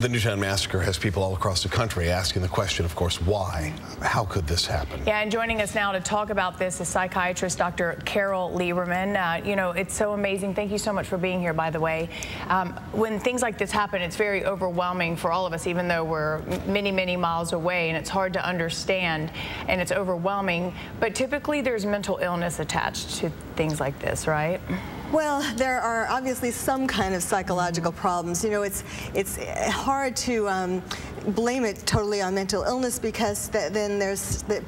The Newtown massacre has people all across the country asking the question, of course, why? How could this happen? Yeah, and joining us now to talk about this is psychiatrist Dr. Carole Lieberman. You know, it's so amazing. Thank you so much for being here, by the way. When things like this happen, it's very overwhelming for all of us, even though we're many, many miles away, and it's hard to understand, and it's overwhelming. But typically, there's mental illness attached to things like this, right? Well, there are obviously some kind of psychological problems. You know, it's hard to blame it totally on mental illness because then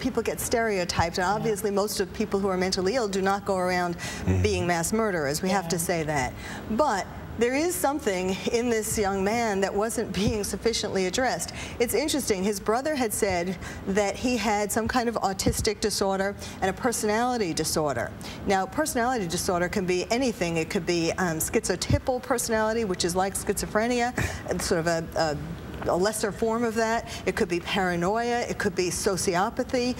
people get stereotyped. And obviously, most of people who are mentally ill do not go around being mass murderers. We have to say that. But there is something in this young man that wasn't being sufficiently addressed. It's interesting. His brother had said that he had some kind of autistic disorder and a personality disorder. Now, personality disorder can be anything. It could be schizotypal personality, which is like schizophrenia, sort of a lesser form of that. It could be paranoia. It could be sociopathy.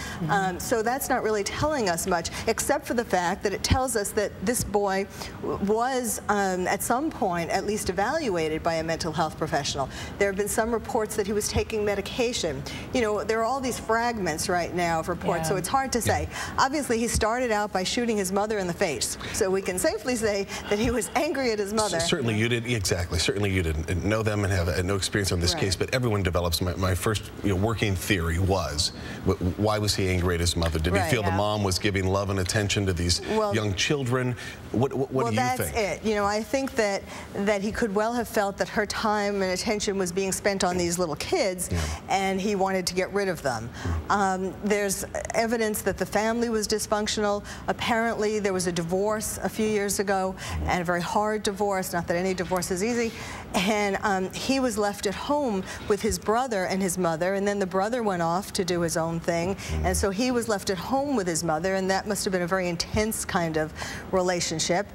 So that's not really telling us much, except for the fact that it tells us that this boy was, at some point, at least evaluated by a mental health professional. There have been some reports that he was taking medication. You know, there are all these fragments right now of reports, so it's hard to say. Obviously, he started out by shooting his mother in the face, so we can safely say that he was angry at his mother. Certainly you did, exactly. Certainly you didn't know them and have no experience on this case. But everyone develops. My first working theory was, why was he angry at his mother? Did he feel the mom was giving love and attention to these young children? What do you think? Well, that's it. You know, I think that he could well have felt that her time and attention was being spent on these little kids, and he wanted to get rid of them. There's evidence that the family was dysfunctional. Apparently, there was a divorce a few years ago, and a very hard divorce. Not that any divorce is easy. And he was left at home with his brother and his mother, and then the brother went off to do his own thing, and so he was left at home with his mother, and that must have been a very intense kind of relationship.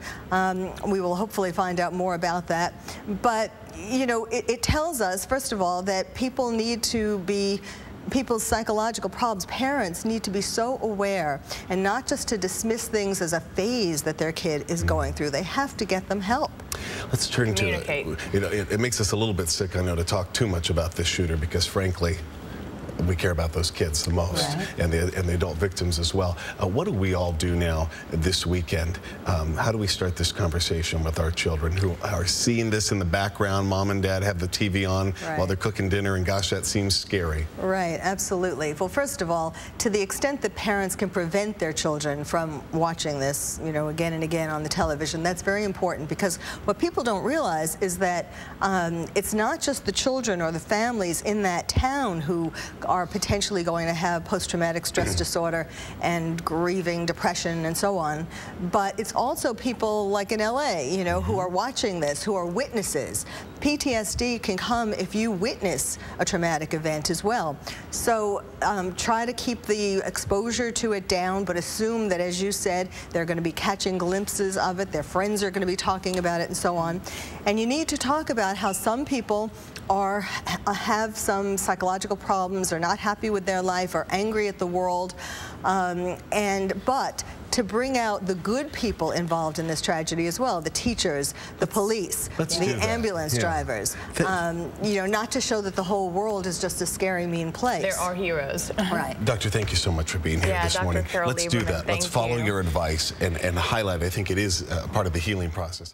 We will hopefully find out more about that. But, you know, it tells us, first of all, that people need to be people's psychological problems, parents need to be so aware and not just to dismiss things as a phase that their kid is going through. They have to get them help. Let's turn to, you know, it makes us a little bit sick, I know, to talk too much about this shooter because, frankly, we care about those kids the most, and the adult victims as well. What do we all do now this weekend? How do we start this conversation with our children who are seeing this in the background? Mom and dad have the TV on while they're cooking dinner, and gosh, that seems scary. Right, absolutely. Well, first of all, to the extent that parents can prevent their children from watching this, you know, again and again on the television, that's very important, because what people don't realize is that it's not just the children or the families in that town who are potentially going to have post-traumatic stress disorder and grieving, depression, and so on. But it's also people like in LA, you know, who are watching this, who are witnesses. PTSD can come if you witness a traumatic event as well. So try to keep the exposure to it down, but assume that, as you said, they're going to be catching glimpses of it, their friends are going to be talking about it, and so on. And you need to talk about how some people have some psychological problems, are not happy with their life, are angry at the world, but to bring out the good people involved in this tragedy as well, the teachers, the police, the ambulance drivers, you know, not to show that the whole world is just a scary, mean place. There are heroes. Right. Doctor, thank you so much for being here this morning. Carole Let's do Lieberman, that. Let's follow your advice and highlight. I think it is part of the healing process.